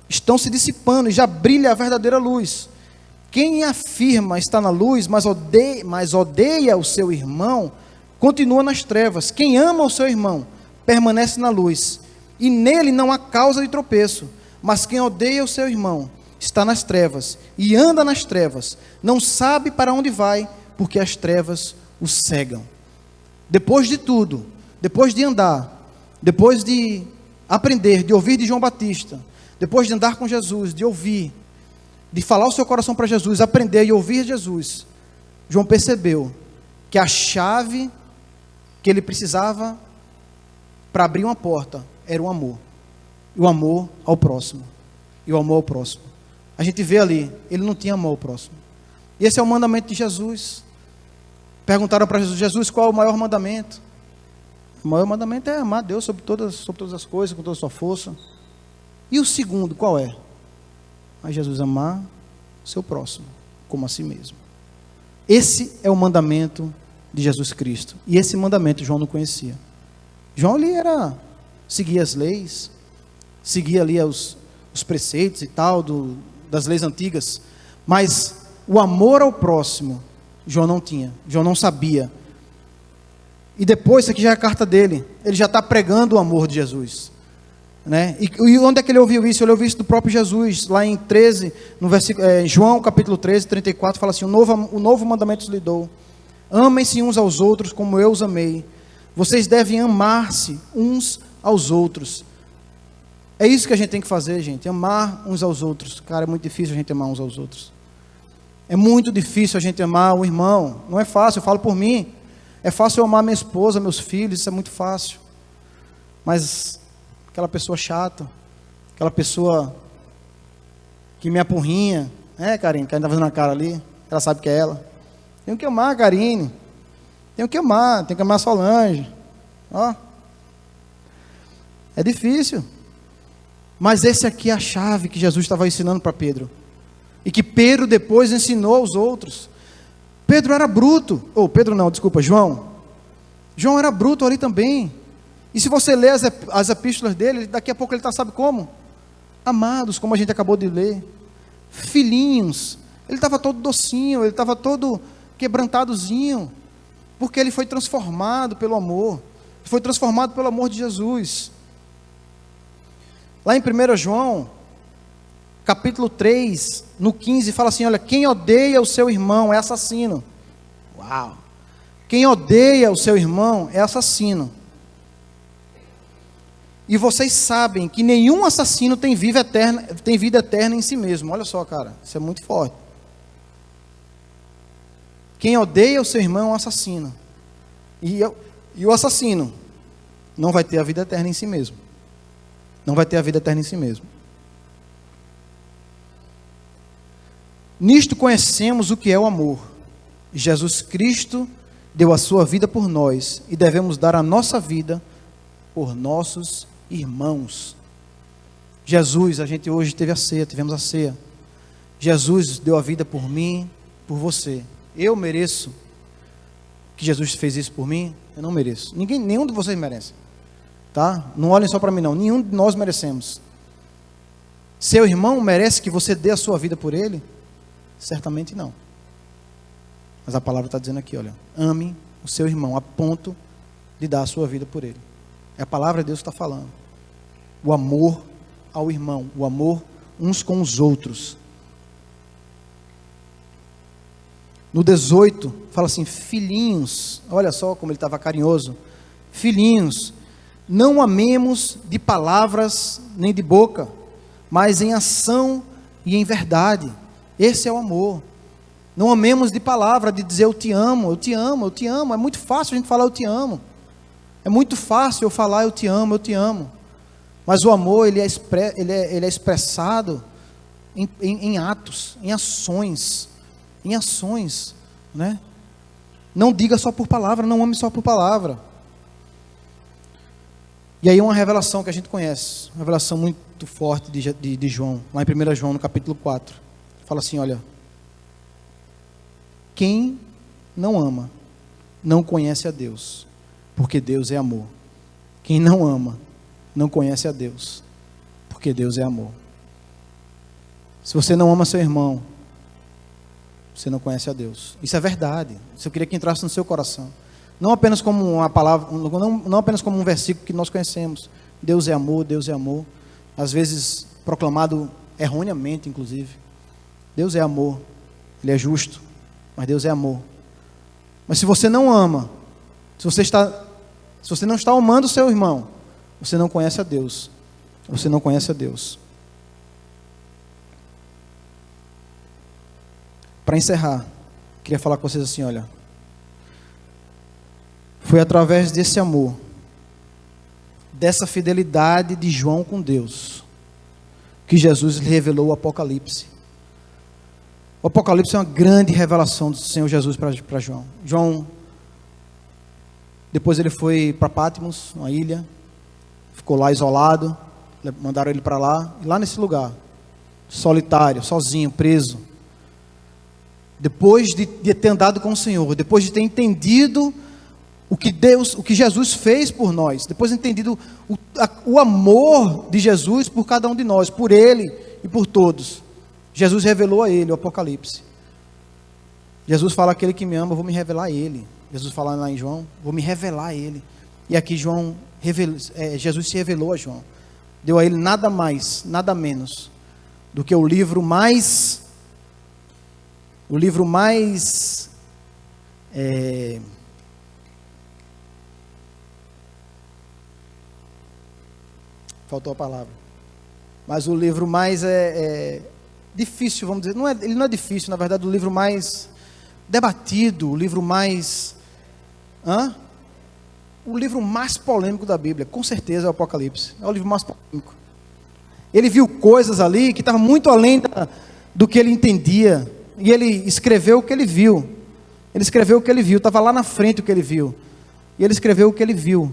estão se dissipando e já brilha a verdadeira luz. Quem afirma estar na luz, mas odeia o seu irmão, continua nas trevas. Quem ama o seu irmão, permanece na luz, e nele não há causa de tropeço. Mas quem odeia o seu irmão, está nas trevas, e anda nas trevas, não sabe para onde vai, porque as trevas o cegam. Depois de tudo, depois de andar, depois de aprender, de ouvir de João Batista, depois de andar com Jesus, de ouvir, de falar o seu coração para Jesus, aprender e ouvir Jesus, João percebeu que a chave que ele precisava para abrir uma porta era o amor. E o amor ao próximo. E o amor ao próximo. A gente vê ali, ele não tinha amor ao próximo. E esse é o mandamento de Jesus. Perguntaram para Jesus: Jesus, qual é o maior mandamento? O maior mandamento é amar a Deus sobre todas as coisas, com toda a sua força. E o segundo, qual é? Mas Jesus, amar o seu próximo como a si mesmo. Esse é o mandamento de Jesus Cristo. E esse mandamento João não conhecia. João ali seguia as leis, seguia ali os preceitos e tal, das leis antigas. Mas o amor ao próximo, João não tinha. João não sabia. E depois, isso aqui já é a carta dele. Ele já está pregando o amor de Jesus. Né? E onde é que ele ouviu isso? Ele ouviu isso do próprio Jesus, lá em 13, no versículo, João capítulo 13, 34, fala assim: o novo mandamento lhe dou, amem-se uns aos outros como eu os amei, vocês devem amar-se uns aos outros. É isso que a gente tem que fazer, gente, amar uns aos outros. Cara, é muito difícil a gente amar uns aos outros. É muito difícil a gente amar um irmão, não é fácil, eu falo por mim. É fácil eu amar minha esposa, meus filhos, isso é muito fácil. Mas aquela pessoa chata, aquela pessoa que me apurrinha, Karine, que ainda está fazendo a cara ali, ela sabe que é ela. Tenho que amar a Karine, tenho que amar a Solange, ó. É difícil, mas esse aqui é a chave que Jesus estava ensinando para Pedro, e que Pedro depois ensinou aos outros. Pedro era bruto, João era bruto ali também. E se você ler as epístolas dele, daqui a pouco ele está, sabe como? Amados, como a gente acabou de ler. Filhinhos. Ele estava todo docinho, ele estava todo quebrantadozinho. Porque ele foi transformado pelo amor. Foi transformado pelo amor de Jesus. Lá em 1 João, capítulo 3, no 15, fala assim: olha, quem odeia o seu irmão é assassino. Uau! Quem odeia o seu irmão é assassino. E vocês sabem que nenhum assassino tem vida eterna em si mesmo. Olha só, cara, isso é muito forte. Quem odeia o seu irmão é um assassino. E o assassino não vai ter a vida eterna em si mesmo. Não vai ter a vida eterna em si mesmo. Nisto conhecemos o que é o amor. Jesus Cristo deu a sua vida por nós e devemos dar a nossa vida por nossos irmãos. Jesus, a gente hoje tivemos a ceia. Jesus deu a vida por mim, por você. eu mereço que Jesus fez isso por mim? Eu não mereço. Nenhum de vocês merece. Tá? Não olhem só para mim não. Nenhum de nós merecemos. Seu irmão merece que você dê a sua vida por ele? Certamente não. Mas a palavra está dizendo aqui, olha, ame o seu irmão a ponto de dar a sua vida por ele. É a palavra de Deus que está falando. O amor ao irmão, o amor uns com os outros. No 18, fala assim, filhinhos, olha só como ele estava carinhoso. Filhinhos, não amemos de palavras nem de boca, mas em ação e em verdade. Esse é o amor. Não amemos de palavra, de dizer eu te amo, eu te amo, eu te amo. É muito fácil a gente falar eu te amo. É muito fácil eu falar eu te amo, eu te amo. Mas o amor, ele é expressado em atos, em ações, né? Não diga só por palavra, não ame só por palavra. E aí uma revelação que a gente conhece, uma revelação muito forte de João, lá em 1 João, no capítulo 4. Fala assim, olha, quem não ama, não conhece a Deus, porque Deus é amor. Quem não ama, não conhece a Deus, porque Deus é amor. Se você não ama seu irmão, você não conhece a Deus. Isso é verdade. Isso eu queria que entrasse no seu coração. Não apenas como uma palavra, não apenas como um versículo que nós conhecemos. Deus é amor, Deus é amor. Às vezes proclamado erroneamente, inclusive. Deus é amor. Ele é justo, mas Deus é amor. Mas se você não ama, se você não está amando o seu irmão, você não conhece a Deus. Você não conhece a Deus. Para encerrar, queria falar com vocês assim, olha. Foi através desse amor, dessa fidelidade de João com Deus, que Jesus lhe revelou o Apocalipse. O Apocalipse é uma grande revelação do Senhor Jesus para João. João, depois ele foi para Patmos, uma ilha, ficou lá isolado, mandaram ele para lá, e lá nesse lugar, solitário, sozinho, preso, depois de ter andado com o Senhor, depois de ter entendido o que Jesus fez por nós, depois de ter entendido o amor de Jesus por cada um de nós, por Ele e por todos, Jesus revelou a ele o Apocalipse. Jesus fala, aquele que me ama, eu vou me revelar a ele. Jesus fala lá em João, vou me revelar a ele. E aqui Jesus se revelou a João. Deu a ele nada mais, nada menos do que o livro mais faltou a palavra, mas o livro mais difícil, vamos dizer, ele não é difícil, na verdade, o livro mais debatido, o livro mais o livro mais polêmico da Bíblia, com certeza é o Apocalipse. É o livro mais polêmico. Ele viu coisas ali que estavam muito além do que ele entendia. E ele escreveu o que ele viu. Ele escreveu o que ele viu. Estava lá na frente o que ele viu. E ele escreveu o que ele viu.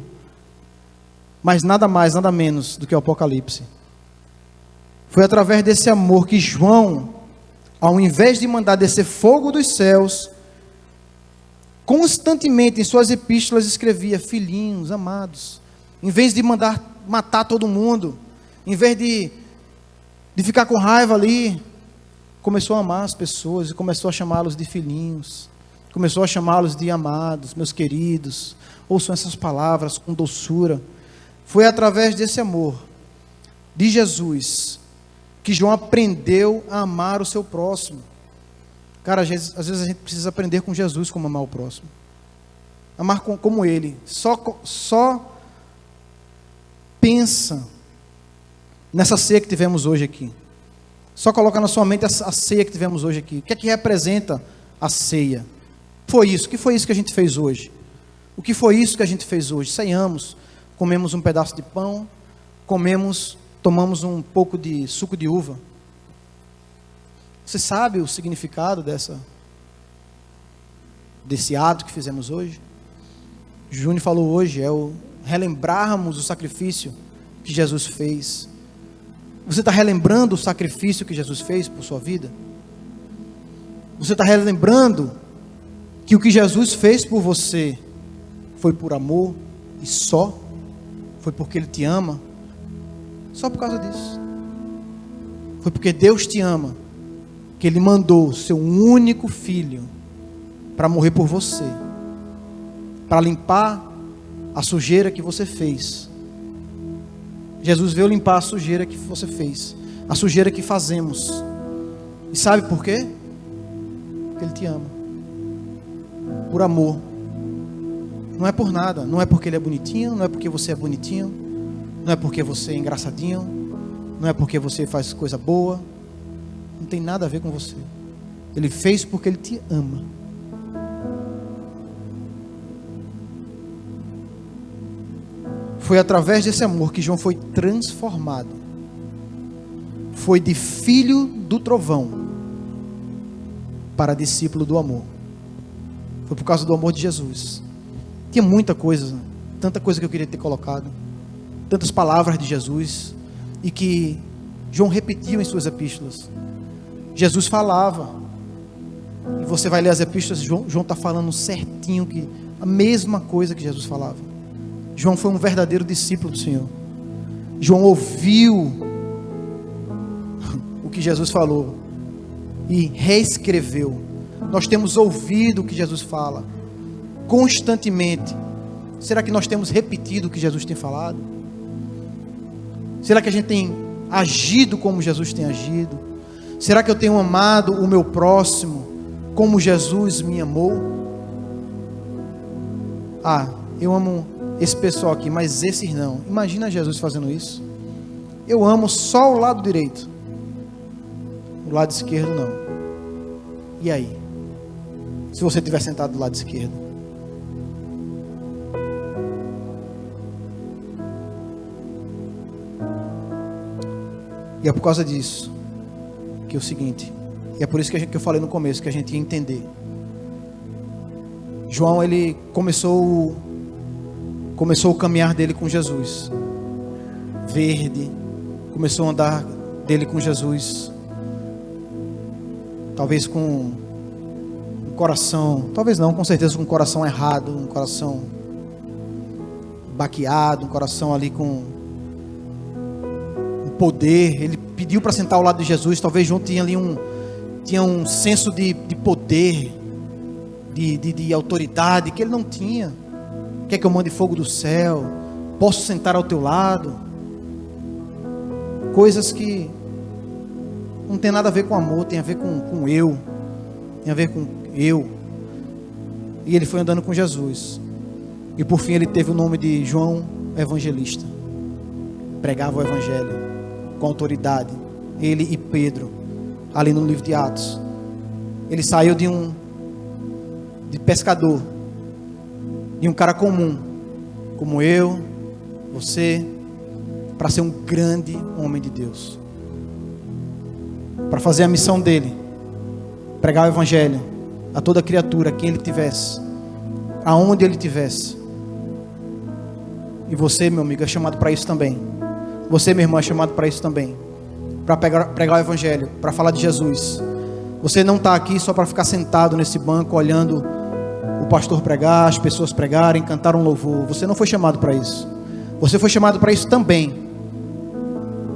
Mas nada mais, nada menos do que o Apocalipse. Foi através desse amor que João, ao invés de mandar descer fogo dos céus, constantemente em suas epístolas escrevia, filhinhos, amados. Em vez de mandar matar todo mundo, em vez de ficar com raiva ali, começou a amar as pessoas e começou a chamá-los de filhinhos, começou a chamá-los de amados, meus queridos. Ouçam essas palavras com doçura. Foi através desse amor de Jesus que João aprendeu a amar o seu próximo. Cara, às vezes a gente precisa aprender com Jesus como amar o próximo. Amar como ele. Só pensa nessa ceia que tivemos hoje aqui. Só coloca na sua mente a ceia que tivemos hoje aqui. O que é que representa a ceia? Foi isso. O que foi isso que a gente fez hoje? O que foi isso que a gente fez hoje? Ceiamos, comemos um pedaço de pão, tomamos um pouco de suco de uva. Você sabe o significado desse ato que fizemos hoje? Júnior falou hoje, relembrarmos o sacrifício que Jesus fez. Você está relembrando o sacrifício que Jesus fez por sua vida? Você está relembrando que o que Jesus fez por você foi por amor e só, foi porque Ele te ama, só por causa disso. Foi porque Deus te ama, que Ele mandou o seu único filho para morrer por você, para limpar a sujeira que você fez. Jesus veio limpar a sujeira que você fez, a sujeira que fazemos. E sabe por quê? Porque Ele te ama, por amor. Não é por nada, não é porque Ele é bonitinho, não é porque você é bonitinho, não é porque você é engraçadinho, não é porque você faz coisa boa, não tem nada a ver com você. Ele fez porque Ele te ama. Foi através desse amor que João foi transformado. Foi de filho do trovão para discípulo do amor. Foi por causa do amor de Jesus. Tinha muita coisa, tanta coisa que eu queria ter colocado, tantas palavras de Jesus, e que João repetiu em suas epístolas. Jesus falava, e você vai ler as epístolas, João está falando certinho, que a mesma coisa que Jesus falava. João foi um verdadeiro discípulo do Senhor. João ouviu o que Jesus falou e reescreveu. Nós temos ouvido o que Jesus fala constantemente. Será que nós temos repetido o que Jesus tem falado? Será que a gente tem agido como Jesus tem agido? Será que eu tenho amado o meu próximo como Jesus me amou? Eu amo esse pessoal aqui, mas esses não. Imagina Jesus fazendo isso. Eu amo só o lado direito, o lado esquerdo não. E aí? Se você estiver sentado do lado esquerdo, e é por causa disso que é o seguinte, e é por isso que eu falei no começo, que a gente ia entender. João, ele começou o caminhar dele com Jesus, verde, começou a andar dele com Jesus, talvez com um coração, talvez não, com certeza com um coração errado, um coração baqueado, um coração ali com um poder. Ele pediu para sentar ao lado de Jesus. Talvez João tinha ali um senso de poder, de autoridade que ele não tinha. Quer que eu mande fogo do céu? Posso sentar ao teu lado? Coisas que não tem nada a ver com amor, tem a ver com eu. Tem a ver com eu. E ele foi andando com Jesus. E por fim ele teve o nome de João Evangelista. Pregava o Evangelho com autoridade. Ele e Pedro, ali no livro de Atos. Ele saiu de pescador, de um cara comum, como eu, você, para ser um grande homem de Deus, para fazer a missão dele, pregar o Evangelho a toda criatura, quem ele tivesse, aonde ele tivesse. E você, meu amigo, é chamado para isso também. Você, minha irmã, é chamado para isso também, para pregar o Evangelho, para falar de Jesus. Você não está aqui só para ficar sentado nesse banco olhando o pastor pregar, as pessoas pregarem, cantar um louvor. Você não foi chamado para isso. Você foi chamado para isso também.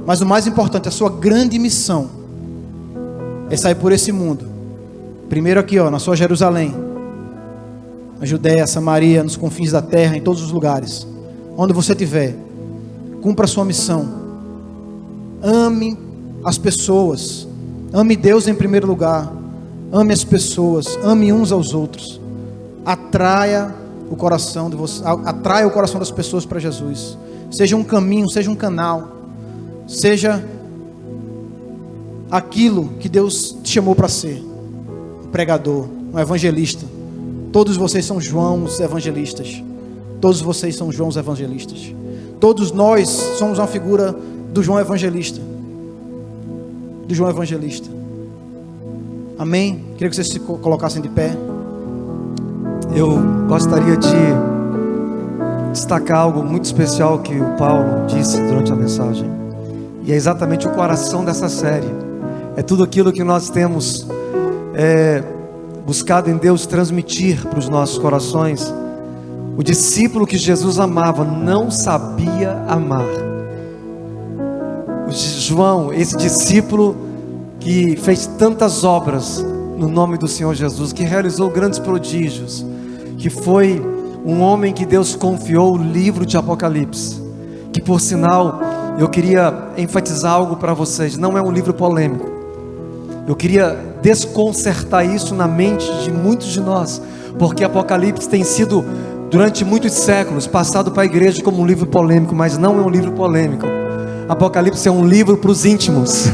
Mas o mais importante, a sua grande missão é sair por esse mundo. Primeiro aqui, na sua Jerusalém, na Judéia, Samaria, nos confins da terra, em todos os lugares. Onde você estiver, cumpra a sua missão. Ame as pessoas. Ame Deus em primeiro lugar. Ame as pessoas. Ame uns aos outros. Atraia o coração de você, atraia o coração das pessoas para Jesus. Seja um caminho, seja um canal, seja aquilo que Deus te chamou para ser. Um pregador, um evangelista. Todos vocês são Joãos evangelistas. Todos vocês são Joãos evangelistas. Todos nós somos uma figura do João evangelista. Do João evangelista. Amém? Queria que vocês se colocassem de pé. Eu gostaria de destacar algo muito especial que o Paulo disse durante a mensagem. E é exatamente o coração dessa série. É tudo aquilo que nós temos buscado em Deus transmitir para os nossos corações, o discípulo que Jesus amava não sabia amar. O João, esse discípulo que fez tantas obras no nome do Senhor Jesus, que realizou grandes prodígios, que foi um homem que Deus confiou o livro de Apocalipse, que por sinal, eu queria enfatizar algo para vocês, não é um livro polêmico. Eu queria desconcertar isso na mente de muitos de nós, porque Apocalipse tem sido, durante muitos séculos, passado para a igreja como um livro polêmico, mas não é um livro polêmico. Apocalipse é um livro para os íntimos.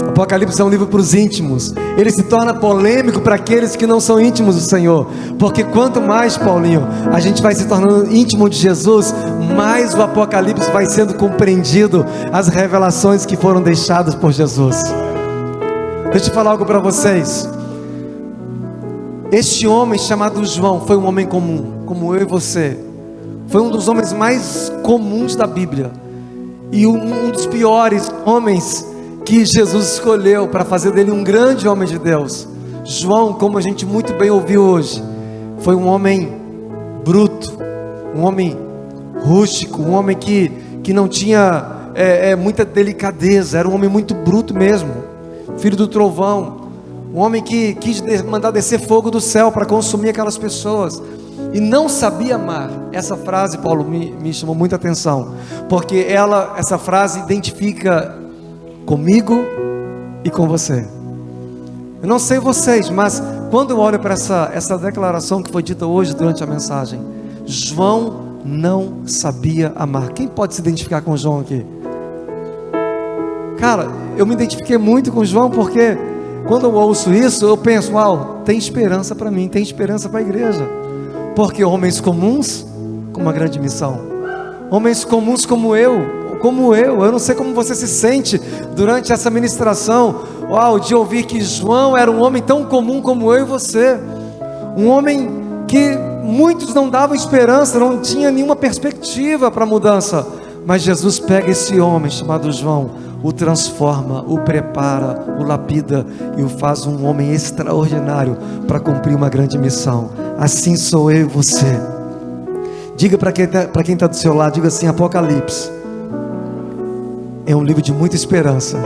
Apocalipse é um livro para os íntimos. Ele se torna polêmico para aqueles que não são íntimos do Senhor, porque quanto mais, Paulinho, a gente vai se tornando íntimo de Jesus, mais o Apocalipse vai sendo compreendido, as revelações que foram deixadas por Jesus. Deixa eu falar algo para vocês. Este homem chamado João foi um homem comum, como eu e você. Foi um dos homens mais comuns da Bíblia, e um dos piores homens que Jesus escolheu para fazer dele um grande homem de Deus. João, como a gente muito bem ouviu hoje, foi um homem bruto, um homem rústico, um homem que não tinha muita delicadeza, era um homem muito bruto mesmo, filho do trovão, um homem que quis mandar descer fogo do céu para consumir aquelas pessoas, e não sabia amar. Essa frase, Paulo, me chamou muita atenção, porque essa frase identifica comigo e com você. Eu não sei vocês, mas quando eu olho para essa declaração que foi dita hoje durante a mensagem, João não sabia amar. Quem pode se identificar com João aqui? Cara, eu me identifiquei muito com João, porque quando eu ouço isso, eu penso, uau, tem esperança para mim, tem esperança para a igreja, porque homens comuns com uma grande missão, homens comuns como eu não sei como você se sente durante essa ministração, uau, de ouvir que João era um homem tão comum como eu e você, um homem que muitos não davam esperança, não tinha nenhuma perspectiva para mudança, mas Jesus pega esse homem chamado João, o transforma, o prepara, o lapida e o faz um homem extraordinário para cumprir uma grande missão. Assim sou eu e você. Diga para quem está do seu lado, diga assim: Apocalipse é um livro de muita esperança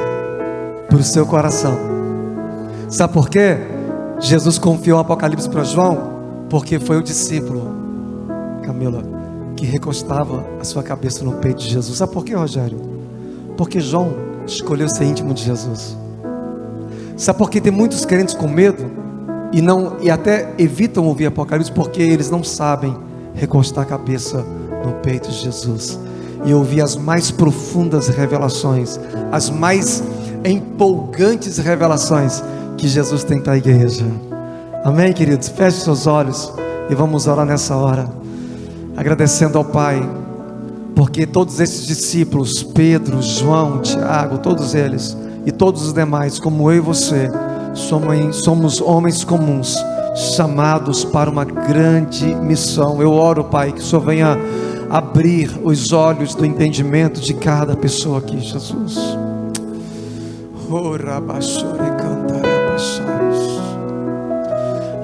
para o seu coração. Sabe por quê? Jesus confiou o Apocalipse para João, porque foi o discípulo, Camila, que recostava a sua cabeça no peito de Jesus. Sabe por quê, Rogério? Porque João escolheu ser íntimo de Jesus. Sabe por que tem muitos crentes com medo e até evitam ouvir Apocalipse? Porque eles não sabem recostar a cabeça no peito de Jesus e ouvir as mais profundas revelações, as mais empolgantes revelações que Jesus tem para a igreja. Amém, queridos? Feche seus olhos e vamos orar nessa hora, agradecendo ao Pai, porque todos esses discípulos, Pedro, João, Tiago, todos eles e todos os demais, como eu e você, somos homens comuns, chamados para uma grande missão. Eu oro, Pai, que o Senhor venha abrir os olhos do entendimento de cada pessoa aqui, Jesus.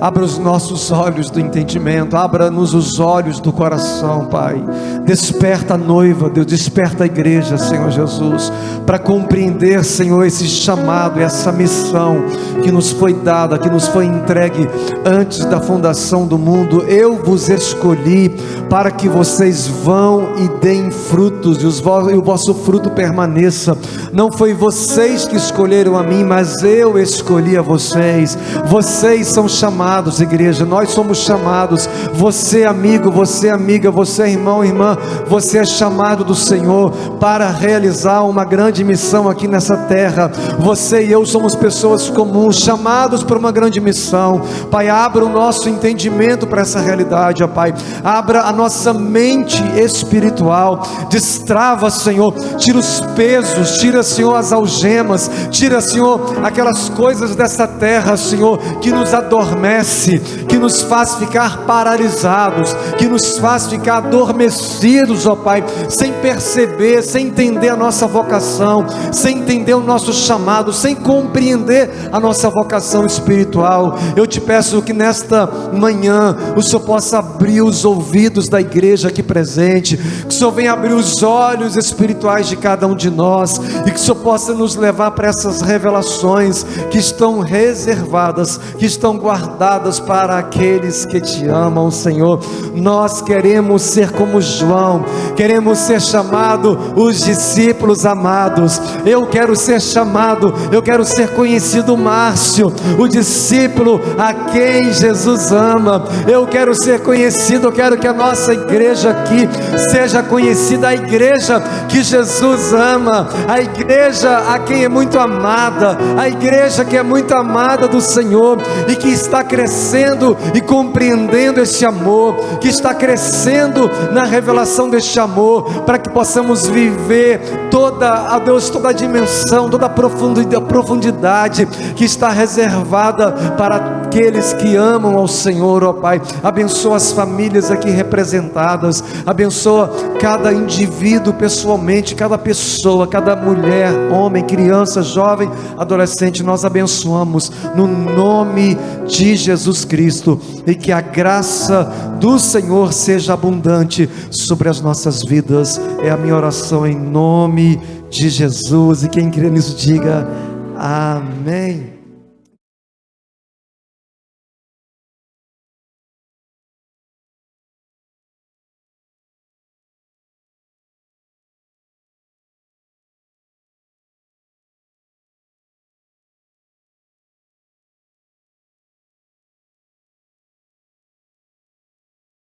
Abra os nossos olhos do entendimento, abra-nos os olhos do coração, Pai. Desperta a noiva, Deus, desperta a igreja, Senhor Jesus, para compreender, Senhor, esse chamado, essa missão que nos foi dada, que nos foi entregue antes da fundação do mundo. Eu vos escolhi para que vocês vão e deem frutos, e o vosso fruto permaneça. Não foi vocês que escolheram a mim, mas eu escolhi a vocês. Vocês são chamados, igreja, nós somos chamados. Você amigo, você amiga, você irmão, irmã, você é chamado do Senhor para realizar uma grande missão aqui nessa terra. Você e eu somos pessoas comuns, chamados para uma grande missão. Pai, abra o nosso entendimento para essa realidade, ó Pai. Abra a nossa mente espiritual, destrava, Senhor, tira os pesos, tira, Senhor, as algemas, tira, Senhor, aquelas coisas dessa terra, Senhor, que nos adormecem. adormece, que nos faz ficar paralisados, que nos faz ficar adormecidos, ó Pai, sem perceber, sem entender a nossa vocação, sem entender o nosso chamado, sem compreender a nossa vocação espiritual. Eu te peço que nesta manhã o Senhor possa abrir os ouvidos da igreja aqui presente, que o Senhor venha abrir os olhos espirituais de cada um de nós, e que o Senhor possa nos levar para essas revelações que estão reservadas, que estão guardadas para aqueles que te amam, Senhor. Nós queremos ser como João, queremos ser chamados os discípulos amados. Eu quero ser chamado, eu quero ser conhecido, Márcio, o discípulo a quem Jesus ama. Eu quero ser conhecido, eu quero que a nossa igreja aqui seja conhecida, a igreja que Jesus ama, a igreja a quem é muito amada, a igreja que é muito amada do Senhor, e que está crescendo e compreendendo este amor, que está crescendo na revelação deste amor, para que possamos viver toda a dimensão, toda a profundidade que está reservada para aqueles que amam ao Senhor, ó Pai. Abençoa as famílias aqui representadas, abençoa cada indivíduo pessoalmente, cada pessoa, cada mulher, homem, criança, jovem, adolescente. Nós abençoamos no nome de Jesus Cristo, e que a graça do Senhor seja abundante sobre as nossas vidas. É a minha oração em nome de Jesus, e quem crê nisso diga amém.